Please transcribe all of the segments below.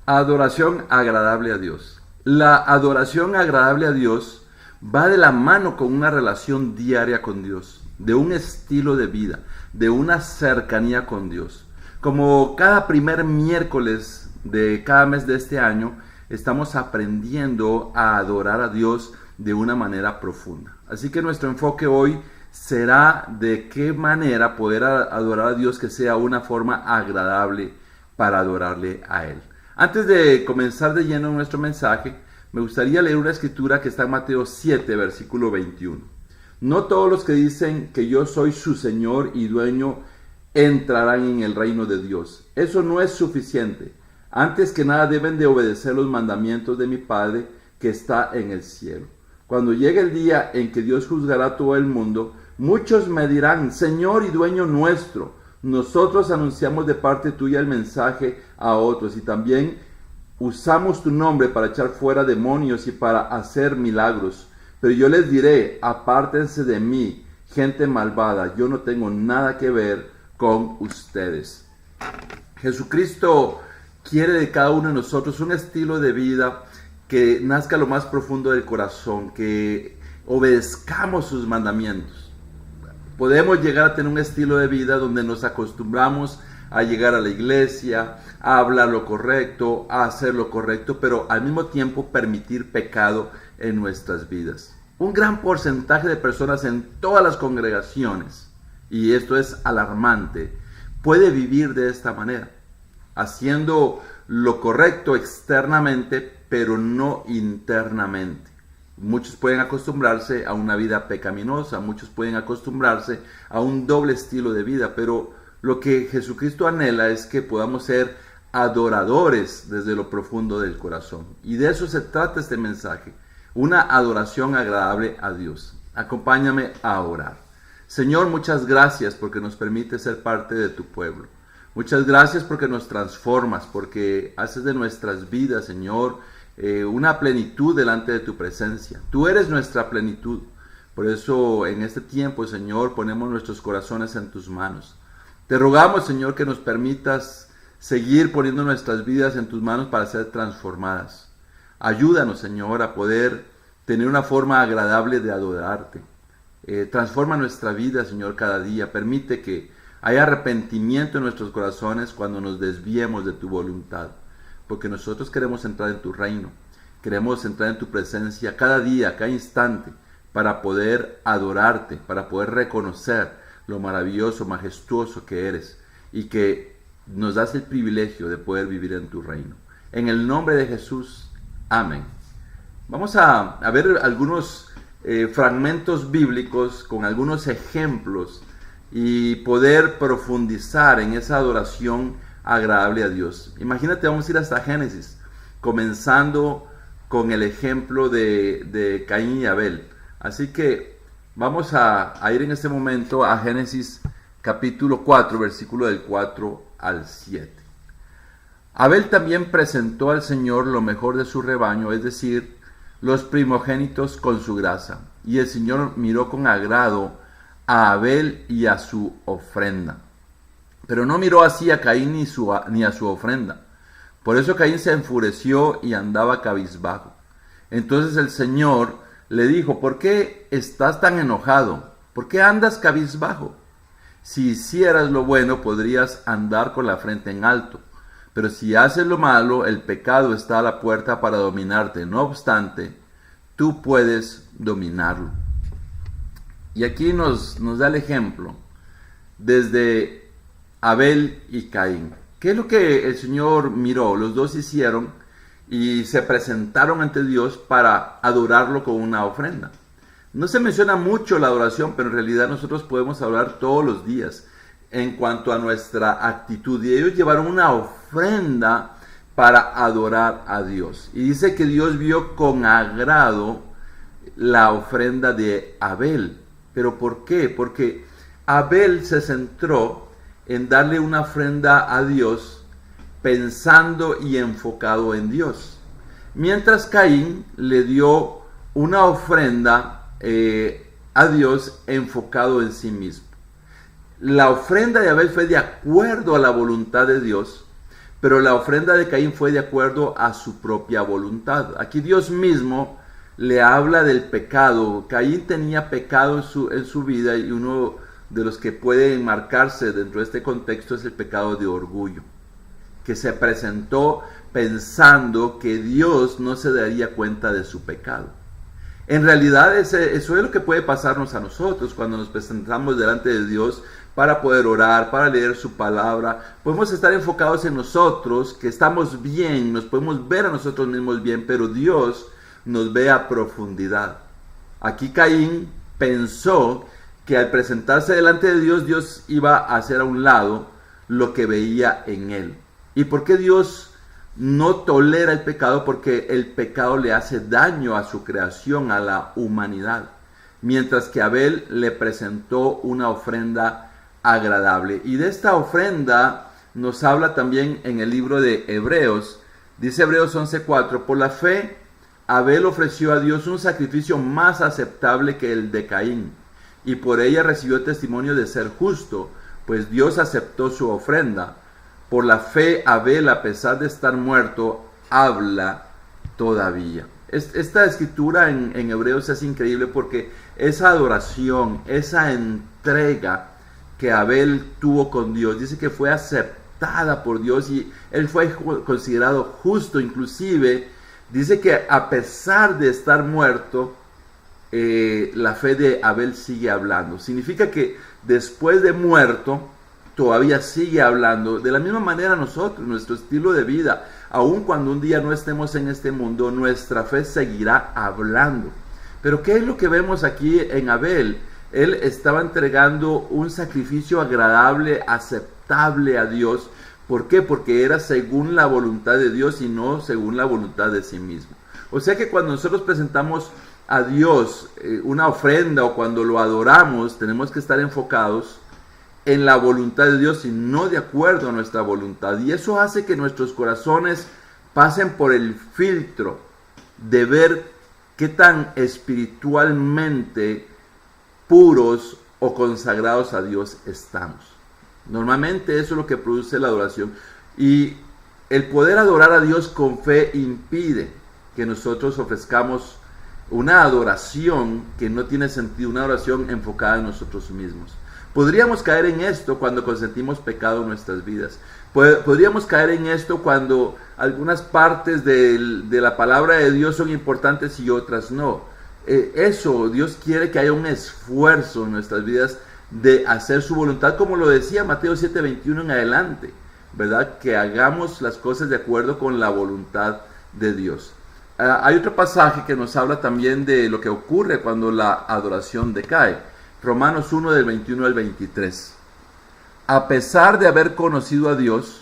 Adoración agradable a Dios. La adoración agradable a Dios va de la mano con una relación diaria con Dios, de un estilo de vida, de una cercanía con Dios. Como cada primer miércoles de cada mes de este año, estamos aprendiendo a adorar a Dios de una manera profunda. Así que nuestro enfoque hoy será de qué manera poder adorar a Dios que sea una forma agradable para adorarle a Él. Antes de comenzar de lleno nuestro mensaje, me gustaría leer una escritura que está en Mateo 7, versículo 21. No todos los que dicen que yo soy su Señor y dueño entrarán en el reino de Dios. Eso no es suficiente. Antes que nada deben de obedecer los mandamientos de mi Padre que está en el cielo. Cuando llegue el día en que Dios juzgará a todo el mundo, muchos me dirán, Señor y dueño nuestro, nosotros anunciamos de parte tuya el mensaje a otros y también usamos tu nombre para echar fuera demonios y para hacer milagros. Pero yo les diré, apártense de mí, gente malvada, yo no tengo nada que ver con ustedes. Jesucristo quiere de cada uno de nosotros un estilo de vida que nazca lo más profundo del corazón, que obedezcamos sus mandamientos. Podemos llegar a tener un estilo de vida donde nos acostumbramos a llegar a la iglesia, a hablar lo correcto, a hacer lo correcto, pero al mismo tiempo permitir pecado en nuestras vidas. Un gran porcentaje de personas en todas las congregaciones, y esto es alarmante, puede vivir de esta manera, haciendo lo correcto externamente, pero no internamente. Muchos pueden acostumbrarse a una vida pecaminosa, muchos pueden acostumbrarse a un doble estilo de vida, pero lo que Jesucristo anhela es que podamos ser adoradores desde lo profundo del corazón. Y de eso se trata este mensaje, una adoración agradable a Dios. Acompáñame a orar. Señor, muchas gracias porque nos permite ser parte de tu pueblo. Muchas gracias porque nos transformas, porque haces de nuestras vidas, Señor, una plenitud delante de tu presencia. Tú eres nuestra plenitud. Por eso en este tiempo, Señor, ponemos nuestros corazones en tus manos. Te rogamos, Señor, que nos permitas seguir poniendo nuestras vidas en tus manos para ser transformadas. Ayúdanos, Señor, a poder tener una forma agradable de adorarte. Transforma nuestra vida, Señor, cada día. Permite que haya arrepentimiento en nuestros corazones cuando nos desviemos de tu voluntad. Porque nosotros queremos entrar en tu reino, queremos entrar en tu presencia cada día, cada instante, para poder adorarte, para poder reconocer lo maravilloso, majestuoso que eres y que nos das el privilegio de poder vivir en tu reino. En el nombre de Jesús, amén. Vamos a ver algunos fragmentos bíblicos con algunos ejemplos y poder profundizar en esa adoración agradable a Dios. Imagínate, vamos a ir hasta Génesis, comenzando con el ejemplo de Caín y Abel. Así que vamos a ir en este momento a Génesis capítulo 4, versículo del 4 al 7. Abel también presentó al Señor lo mejor de su rebaño, es decir, los primogénitos con su grasa. Y el Señor miró con agrado a Abel y a su ofrenda. Pero no miró así a Caín ni a su ofrenda. Por eso Caín se enfureció y andaba cabizbajo. Entonces el Señor le dijo, ¿por qué estás tan enojado? ¿Por qué andas cabizbajo? Si hicieras lo bueno, podrías andar con la frente en alto. Pero si haces lo malo, el pecado está a la puerta para dominarte. No obstante, tú puedes dominarlo. Y aquí nos da el ejemplo desde Abel y Caín. ¿Qué es lo que el Señor miró? Los dos hicieron y se presentaron ante Dios para adorarlo con una ofrenda. No se menciona mucho la adoración, pero en realidad nosotros podemos adorar todos los días en cuanto a nuestra actitud. Y ellos llevaron una ofrenda para adorar a Dios. Y dice que Dios vio con agrado la ofrenda de Abel. ¿Pero por qué? Porque Abel se centró en darle una ofrenda a Dios pensando y enfocado en Dios. Mientras Caín le dio una ofrenda a Dios enfocado en sí mismo. La ofrenda de Abel fue de acuerdo a la voluntad de Dios, pero la ofrenda de Caín fue de acuerdo a su propia voluntad. Aquí Dios mismo le habla del pecado. Caín tenía pecado en su vida, y uno de los que puede enmarcarse dentro de este contexto es el pecado de orgullo, que se presentó pensando que Dios no se daría cuenta de su pecado. En realidad eso es lo que puede pasarnos a nosotros cuando nos presentamos delante de Dios para poder orar, para leer su palabra. Podemos estar enfocados en nosotros, que estamos bien, nos podemos ver a nosotros mismos bien, pero Dios nos ve a profundidad. Aquí Caín pensó que al presentarse delante de Dios, Dios iba a hacer a un lado lo que veía en él. ¿Y por qué Dios no tolera el pecado? Porque el pecado le hace daño a su creación, a la humanidad. Mientras que Abel le presentó una ofrenda agradable. Y de esta ofrenda nos habla también en el libro de Hebreos. Dice Hebreos 11:4, por la fe Abel ofreció a Dios un sacrificio más aceptable que el de Caín, y por ella recibió testimonio de ser justo, pues Dios aceptó su ofrenda. Por la fe Abel, a pesar de estar muerto, habla todavía. Esta escritura en Hebreos es increíble porque esa adoración, esa entrega que Abel tuvo con Dios, dice que fue aceptada por Dios y él fue considerado justo. Inclusive dice que a pesar de estar muerto, la fe de Abel sigue hablando. Significa que después de muerto todavía sigue hablando. De la misma manera nosotros, nuestro estilo de vida, aun cuando un día no estemos en este mundo, nuestra fe seguirá hablando. Pero ¿qué es lo que vemos aquí en Abel? Él estaba entregando un sacrificio agradable, aceptable a Dios. ¿Por qué? Porque era según la voluntad de Dios y no según la voluntad de sí mismo. O sea que cuando nosotros presentamos a Dios una ofrenda o cuando lo adoramos, tenemos que estar enfocados en la voluntad de Dios y no de acuerdo a nuestra voluntad. Y eso hace que nuestros corazones pasen por el filtro de ver qué tan espiritualmente puros o consagrados a Dios estamos. Normalmente eso es lo que produce la adoración. Y el poder adorar a Dios con fe impide que nosotros ofrezcamos una adoración que no tiene sentido, una adoración enfocada en nosotros mismos. Podríamos caer en esto cuando consentimos pecado en nuestras vidas. Podríamos caer en esto cuando algunas partes de la palabra de Dios son importantes y otras no. Dios quiere que haya un esfuerzo en nuestras vidas de hacer su voluntad, como lo decía Mateo 7:21 en adelante, ¿verdad? Que hagamos las cosas de acuerdo con la voluntad de Dios. Hay otro pasaje que nos habla también de lo que ocurre cuando la adoración decae. Romanos 1 del 21 al 23. A pesar de haber conocido a Dios,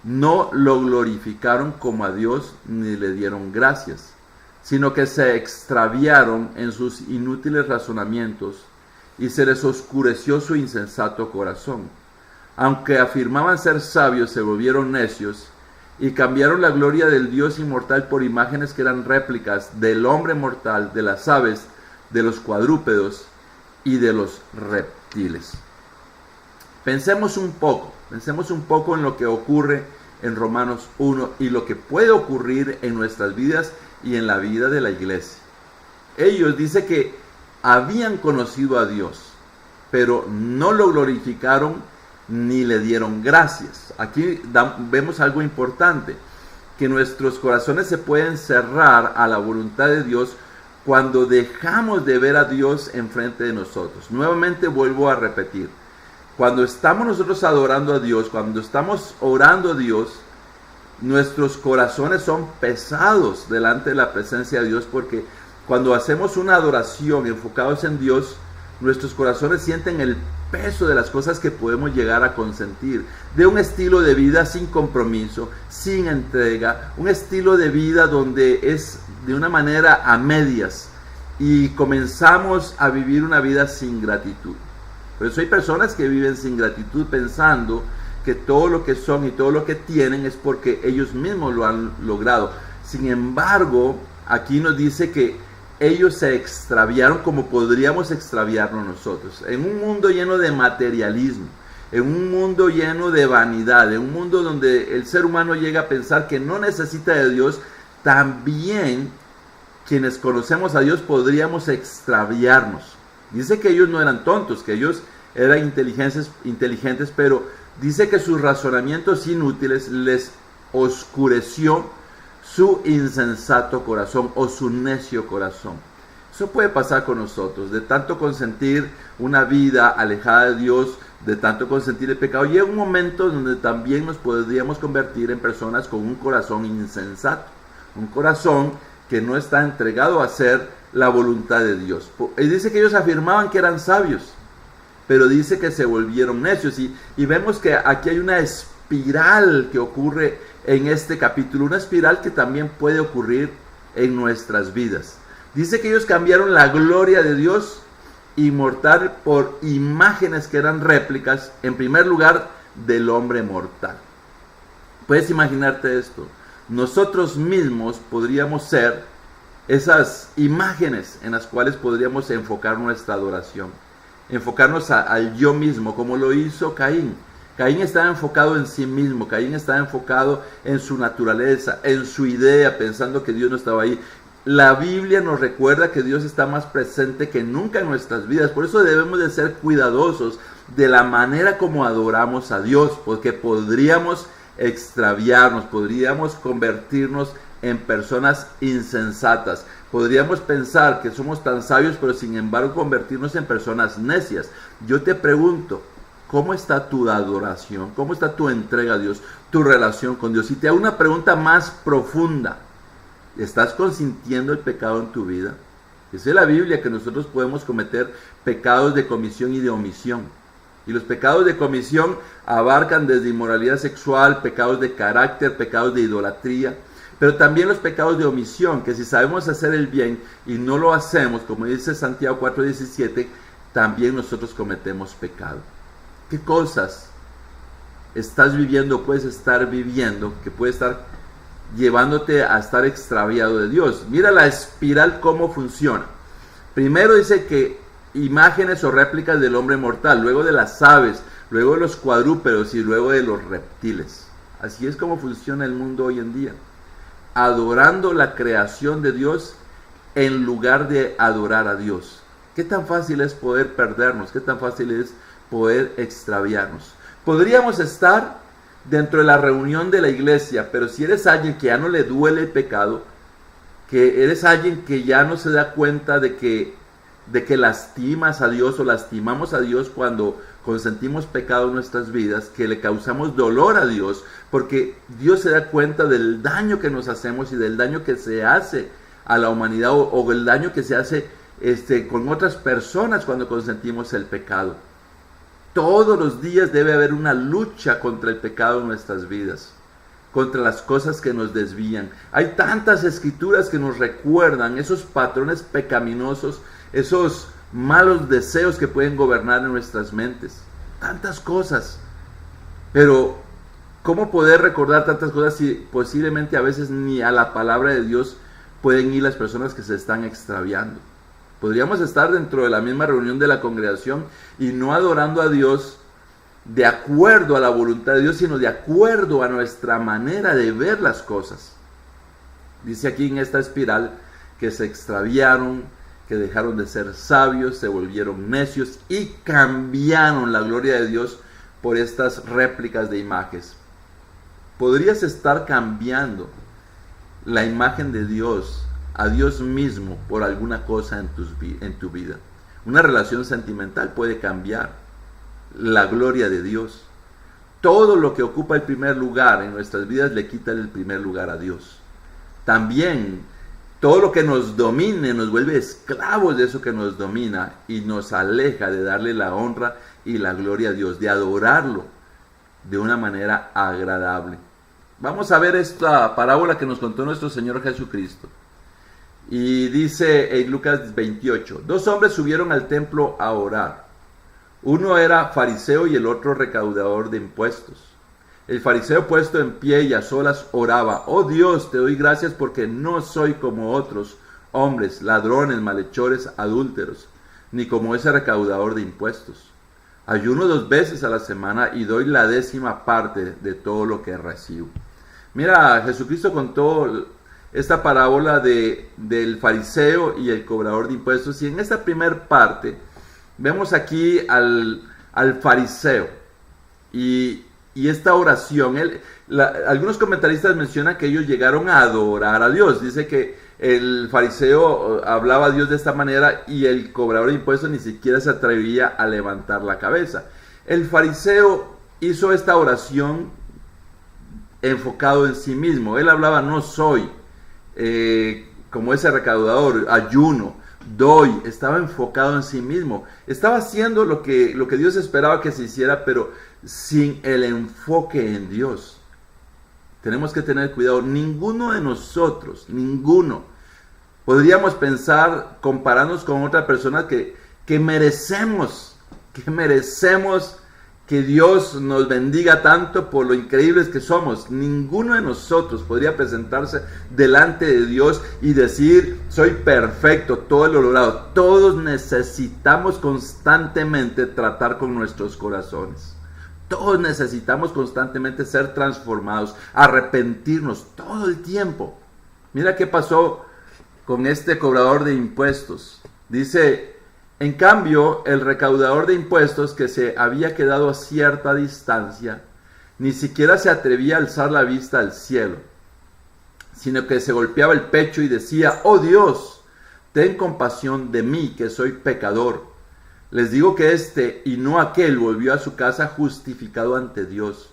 no lo glorificaron como a Dios ni le dieron gracias, sino que se extraviaron en sus inútiles razonamientos y se les oscureció su insensato corazón. Aunque afirmaban ser sabios, se volvieron necios y cambiaron la gloria del Dios inmortal por imágenes que eran réplicas del hombre mortal, de las aves, de los cuadrúpedos y de los reptiles. Pensemos un poco en lo que ocurre en Romanos 1 y lo que puede ocurrir en nuestras vidas y en la vida de la iglesia. Ellos dicen que habían conocido a Dios, pero no lo glorificaron ni le dieron gracias. Aquí vemos algo importante, que nuestros corazones se pueden cerrar a la voluntad de Dios cuando dejamos de ver a Dios enfrente de nosotros. Nuevamente vuelvo a repetir, cuando estamos nosotros adorando a Dios, cuando estamos orando a Dios, nuestros corazones son pesados delante de la presencia de Dios, porque cuando hacemos una adoración enfocados en Dios, nuestros corazones sienten el peso de las cosas que podemos llegar a consentir, de un estilo de vida sin compromiso, sin entrega, un estilo de vida donde es de una manera a medias y comenzamos a vivir una vida sin gratitud. Por eso hay personas que viven sin gratitud pensando que todo lo que son y todo lo que tienen es porque ellos mismos lo han logrado. Sin embargo, aquí nos dice que ellos se extraviaron como podríamos extraviarnos nosotros. En un mundo lleno de materialismo, en un mundo lleno de vanidad, en un mundo donde el ser humano llega a pensar que no necesita de Dios, también quienes conocemos a Dios podríamos extraviarnos. Dice que ellos no eran tontos, que ellos eran inteligentes, pero dice que sus razonamientos inútiles les oscureció su insensato corazón o su necio corazón. Eso puede pasar con nosotros, de tanto consentir una vida alejada de Dios, de tanto consentir el pecado. Llega un momento donde también nos podríamos convertir en personas con un corazón insensato, un corazón que no está entregado a hacer la voluntad de Dios. Y dice que ellos afirmaban que eran sabios, pero dice que se volvieron necios. Y vemos que aquí hay una espiral que ocurre en este capítulo, una espiral que también puede ocurrir en nuestras vidas. Dice que ellos cambiaron la gloria de Dios inmortal por imágenes que eran réplicas, en primer lugar, del hombre mortal. Puedes imaginarte esto. Nosotros mismos podríamos ser esas imágenes en las cuales podríamos enfocar nuestra adoración, enfocarnos al yo mismo, como lo hizo Caín. Caín estaba enfocado en sí mismo, Caín estaba enfocado en su naturaleza, en su idea, pensando que Dios no estaba ahí. La Biblia nos recuerda que Dios está más presente que nunca en nuestras vidas. Por eso debemos de ser cuidadosos de la manera como adoramos a Dios, porque podríamos extraviarnos, podríamos convertirnos en personas insensatas. Podríamos pensar que somos tan sabios, pero sin embargo convertirnos en personas necias. Yo te pregunto, ¿cómo está tu adoración? ¿Cómo está tu entrega a Dios? Tu relación con Dios. Y te hago una pregunta más profunda. ¿Estás consintiendo el pecado en tu vida? Dice la Biblia que nosotros podemos cometer pecados de comisión y de omisión. Y los pecados de comisión abarcan desde inmoralidad sexual, pecados de carácter, pecados de idolatría, pero también los pecados de omisión, que si sabemos hacer el bien y no lo hacemos, como dice Santiago 4:17, también nosotros cometemos pecado. ¿Qué cosas estás viviendo, puedes estar viviendo, que puede estar llevándote a estar extraviado de Dios? Mira la espiral cómo funciona. Primero dice que imágenes o réplicas del hombre mortal, luego de las aves, luego de los cuadrúpedos y luego de los reptiles. Así es como funciona el mundo hoy en día, adorando la creación de Dios en lugar de adorar a Dios. ¿Qué tan fácil es poder perdernos? ¿Qué tan fácil es poder extraviarnos? Podríamos estar dentro de la reunión de la iglesia, pero si eres alguien que ya no le duele el pecado, que eres alguien que ya no se da cuenta de que lastimas a Dios o lastimamos a Dios cuando consentimos pecado en nuestras vidas, que le causamos dolor a Dios, porque Dios se da cuenta del daño que nos hacemos y del daño que se hace a la humanidad o el daño que se hace con otras personas cuando consentimos el pecado. Todos los días debe haber una lucha contra el pecado en nuestras vidas, contra las cosas que nos desvían. Hay tantas escrituras que nos recuerdan esos patrones pecaminosos, esos malos deseos que pueden gobernar en nuestras mentes. Tantas cosas. Pero, ¿cómo poder recordar tantas cosas si posiblemente a veces ni a la palabra de Dios pueden ir las personas que se están extraviando? Podríamos estar dentro de la misma reunión de la congregación y no adorando a Dios de acuerdo a la voluntad de Dios, sino de acuerdo a nuestra manera de ver las cosas. Dice aquí en esta espiral que se extraviaron, que dejaron de ser sabios, se volvieron necios y cambiaron la gloria de Dios por estas réplicas de imágenes. Podrías estar cambiando la imagen de Dios a Dios mismo por alguna cosa en tu vida. Una relación sentimental puede cambiar la gloria de Dios. Todo lo que ocupa el primer lugar en nuestras vidas le quita el primer lugar a Dios. También todo lo que nos domine nos vuelve esclavos de eso que nos domina y nos aleja de darle la honra y la gloria a Dios, de adorarlo de una manera agradable. Vamos a ver esta parábola que nos contó nuestro Señor Jesucristo. Y dice en Lucas 28, 2 hombres subieron al templo a orar. Uno era fariseo y el otro recaudador de impuestos. El fariseo, puesto en pie y a solas, oraba: oh Dios, te doy gracias porque no soy como otros hombres, ladrones, malhechores, adúlteros, ni como ese recaudador de impuestos. Ayuno 2 veces a la semana y doy la 10ª parte de todo lo que recibo. Mira, Jesucristo contó esta parábola del fariseo y el cobrador de impuestos. Y en esta primera parte vemos aquí al fariseo y esta oración. Algunos comentaristas mencionan que ellos llegaron a adorar a Dios. Dice que el fariseo hablaba a Dios de esta manera y el cobrador de impuestos ni siquiera se atrevía a levantar la cabeza. El fariseo hizo esta oración enfocado en sí mismo. Él hablaba: no soy como ese recaudador, ayuno, doy. Estaba enfocado en sí mismo. Estaba haciendo lo que Dios esperaba que se hiciera, pero sin el enfoque en Dios. Tenemos que tener cuidado. Ninguno de nosotros, podríamos pensar, compararnos con otra persona que merecemos que Dios nos bendiga tanto por lo increíbles que somos. Ninguno de nosotros podría presentarse delante de Dios y decir: soy perfecto, todo lo logrado. Todos necesitamos constantemente tratar con nuestros corazones. Todos necesitamos constantemente ser transformados, arrepentirnos todo el tiempo. Mira qué pasó con este cobrador de impuestos. Dice: en cambio, el recaudador de impuestos, que se había quedado a cierta distancia, ni siquiera se atrevía a alzar la vista al cielo, sino que se golpeaba el pecho y decía: oh Dios, ten compasión de mí, que soy pecador. Les digo que este y no aquel volvió a su casa justificado ante Dios,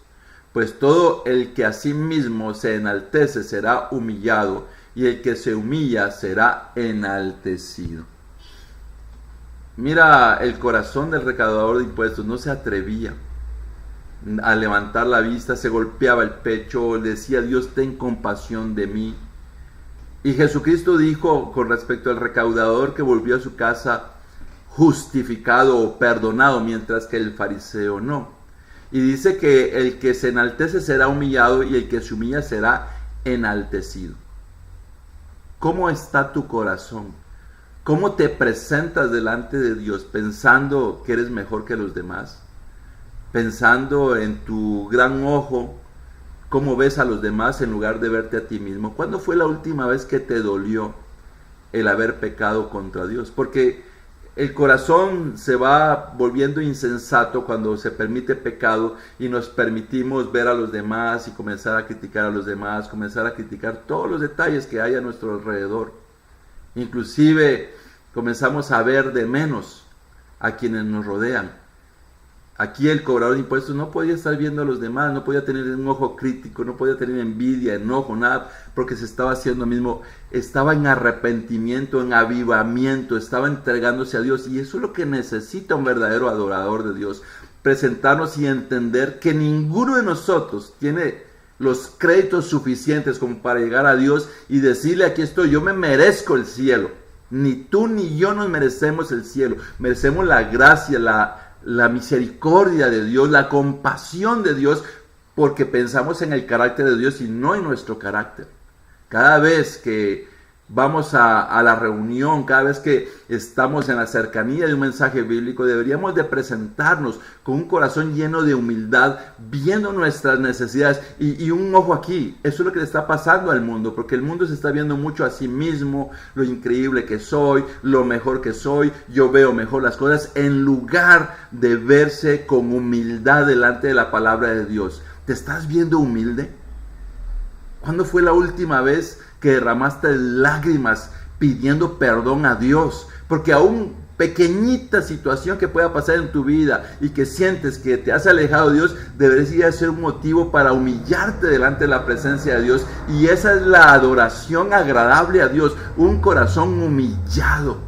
pues todo el que a sí mismo se enaltece será humillado, y el que se humilla será enaltecido. Mira, el corazón del recaudador de impuestos no se atrevía a levantar la vista, se golpeaba el pecho, decía: Dios, ten compasión de mí. Y Jesucristo dijo con respecto al recaudador que volvió a su casa justificado o perdonado, mientras que el fariseo no. Y dice que el que se enaltece será humillado y el que se humilla será enaltecido. ¿Cómo está tu corazón? ¿Cómo te presentas delante de Dios? ¿Pensando que eres mejor que los demás? ¿Pensando en tu gran ojo, cómo ves a los demás en lugar de verte a ti mismo? ¿Cuándo fue la última vez que te dolió el haber pecado contra Dios? Porque el corazón se va volviendo insensato cuando se permite pecado y nos permitimos ver a los demás y comenzar a criticar a los demás, comenzar a criticar todos los detalles que hay a nuestro alrededor. Inclusive comenzamos a ver de menos a quienes nos rodean. Aquí el cobrador de impuestos no podía estar viendo a los demás, no podía tener un ojo crítico, no podía tener envidia, enojo, nada, porque se estaba haciendo mismo, estaba en arrepentimiento, en avivamiento, estaba entregándose a Dios. Y eso es lo que necesita un verdadero adorador de Dios: presentarnos y entender que ninguno de nosotros tiene los créditos suficientes como para llegar a Dios y decirle: aquí estoy, yo me merezco el cielo. Ni tú ni yo nos merecemos el cielo, merecemos la gracia, la misericordia de Dios, la compasión de Dios, porque pensamos en el carácter de Dios y no en nuestro carácter. Cada vez que vamos a la reunión, cada vez que estamos en la cercanía de un mensaje bíblico, deberíamos de presentarnos con un corazón lleno de humildad, viendo nuestras necesidades y un ojo aquí. Eso es lo que le está pasando al mundo, porque el mundo se está viendo mucho a sí mismo, lo increíble que soy, lo mejor que soy, yo veo mejor las cosas, en lugar de verse con humildad delante de la palabra de Dios. ¿Te estás viendo humilde? ¿Cuándo fue la última vez que derramaste lágrimas pidiendo perdón a Dios? Porque aún pequeñita situación que pueda pasar en tu vida y que sientes que te has alejado de Dios, debería ser un motivo para humillarte delante de la presencia de Dios. Y esa es la adoración agradable a Dios, un corazón humillado,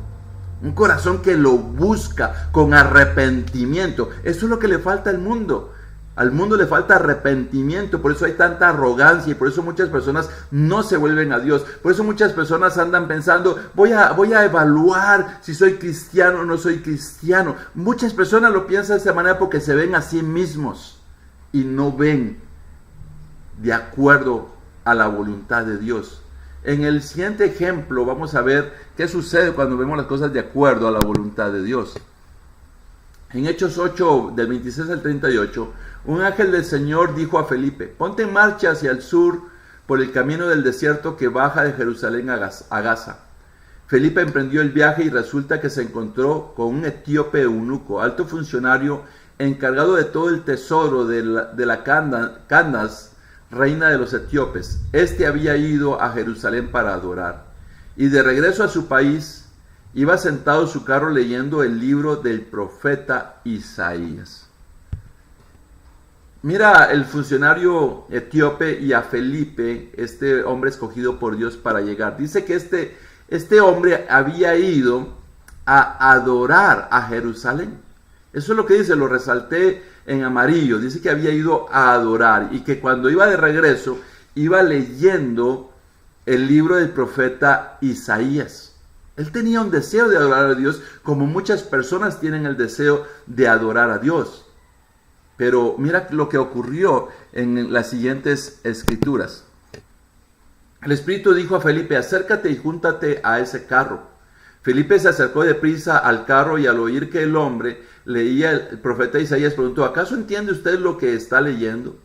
un corazón que lo busca con arrepentimiento. Eso es lo que le falta al mundo. Al mundo le falta arrepentimiento, por eso hay tanta arrogancia y por eso muchas personas no se vuelven a Dios. Por eso muchas personas andan pensando: voy a evaluar si soy cristiano o no soy cristiano. Muchas personas lo piensan de esta manera porque se ven a sí mismos y no ven de acuerdo a la voluntad de Dios. En el siguiente ejemplo vamos a ver qué sucede cuando vemos las cosas de acuerdo a la voluntad de Dios. En Hechos 8, del 26 al 38, un ángel del Señor dijo a Felipe: ponte en marcha hacia el sur por el camino del desierto que baja de Jerusalén a Gaza. Felipe emprendió el viaje y resulta que se encontró con un etíope eunuco, alto funcionario encargado de todo el tesoro de la Candace, reina de los etíopes. Este había ido a Jerusalén para adorar, y de regreso a su país iba sentado en su carro leyendo el libro del profeta Isaías. Mira el funcionario etíope y a Felipe, este hombre escogido por Dios para llegar. Dice que este hombre había ido a adorar a Jerusalén. Eso es lo que dice, lo resalté en amarillo. Dice que había ido a adorar y que cuando iba de regreso iba leyendo el libro del profeta Isaías. Él tenía un deseo de adorar a Dios, como muchas personas tienen el deseo de adorar a Dios. Pero mira lo que ocurrió en las siguientes escrituras. El Espíritu dijo a Felipe: acércate y júntate a ese carro. Felipe se acercó deprisa al carro y al oír que el hombre leía el profeta Isaías preguntó: ¿acaso entiende usted lo que está leyendo?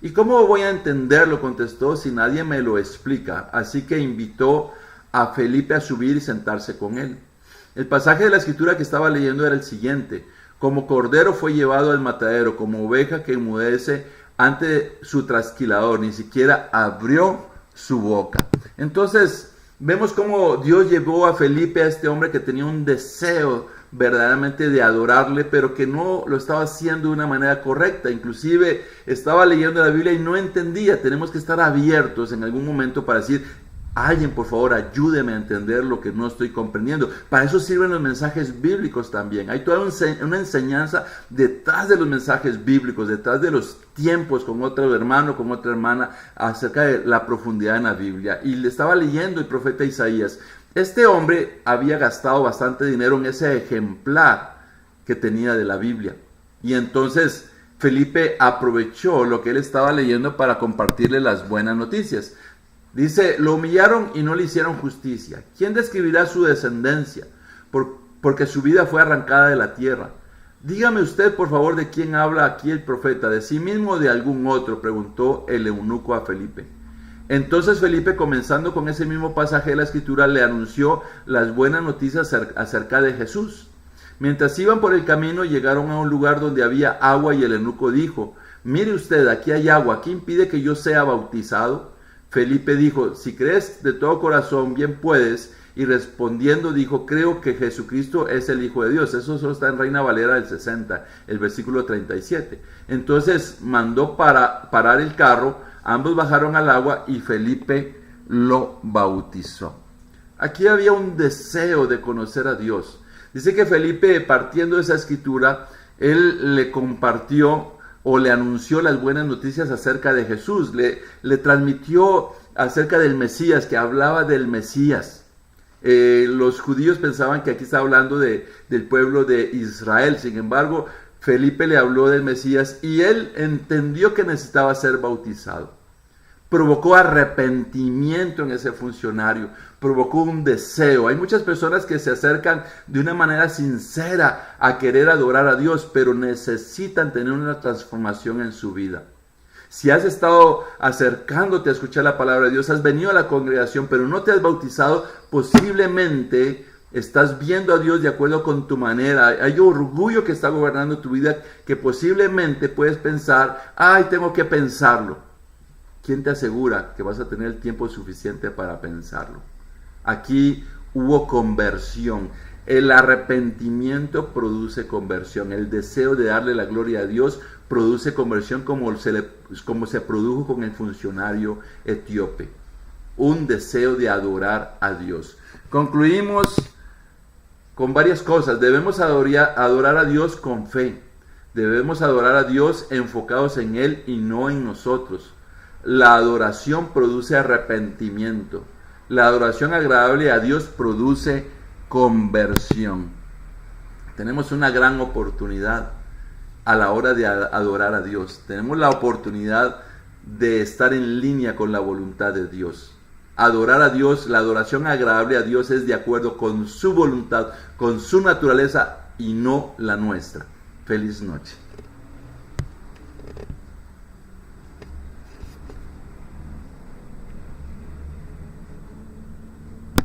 ¿Y cómo voy a entenderlo?, contestó, si nadie me lo explica. Así que invitó a Felipe a subir y sentarse con él. El pasaje de la escritura que estaba leyendo era el siguiente: como cordero fue llevado al matadero, como oveja que enmudece ante su trasquilador, ni siquiera abrió su boca. Entonces vemos cómo Dios llevó a Felipe, a este hombre que tenía un deseo verdaderamente de adorarle, pero que no lo estaba haciendo de una manera correcta. Inclusive estaba leyendo la Biblia y no entendía. Tenemos que estar abiertos en algún momento para decir: alguien, por favor, ayúdeme a entender lo que no estoy comprendiendo. Para eso sirven los mensajes bíblicos también. Hay toda una enseñanza detrás de los mensajes bíblicos, detrás de los tiempos con otro hermano, con otra hermana, acerca de la profundidad en la Biblia. Y le estaba leyendo el profeta Isaías. Este hombre había gastado bastante dinero en ese ejemplar que tenía de la Biblia. Y entonces Felipe aprovechó lo que él estaba leyendo para compartirle las buenas noticias. Dice: lo humillaron y no le hicieron justicia. ¿Quién describirá su descendencia? Porque su vida fue arrancada de la tierra. Dígame usted, por favor, ¿de quién habla aquí el profeta? ¿De sí mismo o de algún otro?, preguntó el eunuco a Felipe. Entonces Felipe, comenzando con ese mismo pasaje de la escritura, le anunció las buenas noticias acerca de Jesús. Mientras iban por el camino, llegaron a un lugar donde había agua y el eunuco dijo: mire usted, aquí hay agua, ¿qué impide que yo sea bautizado? Felipe dijo: si crees de todo corazón, bien puedes. Y respondiendo dijo: creo que Jesucristo es el Hijo de Dios. Eso solo está en Reina Valera del 60, el versículo 37. Entonces mandó parar el carro, ambos bajaron al agua y Felipe lo bautizó. Aquí había un deseo de conocer a Dios. Dice que Felipe, partiendo de esa escritura, él le compartió o le anunció las buenas noticias acerca de Jesús, le transmitió acerca del Mesías, que hablaba del Mesías. Los judíos pensaban que aquí estaba hablando del pueblo de Israel. Sin embargo, Felipe le habló del Mesías y él entendió que necesitaba ser bautizado. Provocó arrepentimiento en ese funcionario, provocó un deseo. Hay muchas personas que se acercan de una manera sincera a querer adorar a Dios, pero necesitan tener una transformación en su vida. Si has estado acercándote a escuchar la palabra de Dios, has venido a la congregación, pero no te has bautizado, posiblemente estás viendo a Dios de acuerdo con tu manera. Hay orgullo que está gobernando tu vida, que posiblemente puedes pensar: ay, tengo que pensarlo. ¿Quién te asegura que vas a tener el tiempo suficiente para pensarlo? Aquí hubo conversión. El arrepentimiento produce conversión. El deseo de darle la gloria a Dios produce conversión, como se produjo con el funcionario etíope. Un deseo de adorar a Dios. Concluimos con varias cosas. Debemos adorar a Dios con fe. Debemos adorar a Dios enfocados en Él y no en nosotros. La adoración produce arrepentimiento. La adoración agradable a Dios produce conversión. Tenemos una gran oportunidad a la hora de adorar a Dios. Tenemos la oportunidad de estar en línea con la voluntad de Dios. Adorar a Dios, la adoración agradable a Dios es de acuerdo con su voluntad, con su naturaleza y no la nuestra. Feliz noche.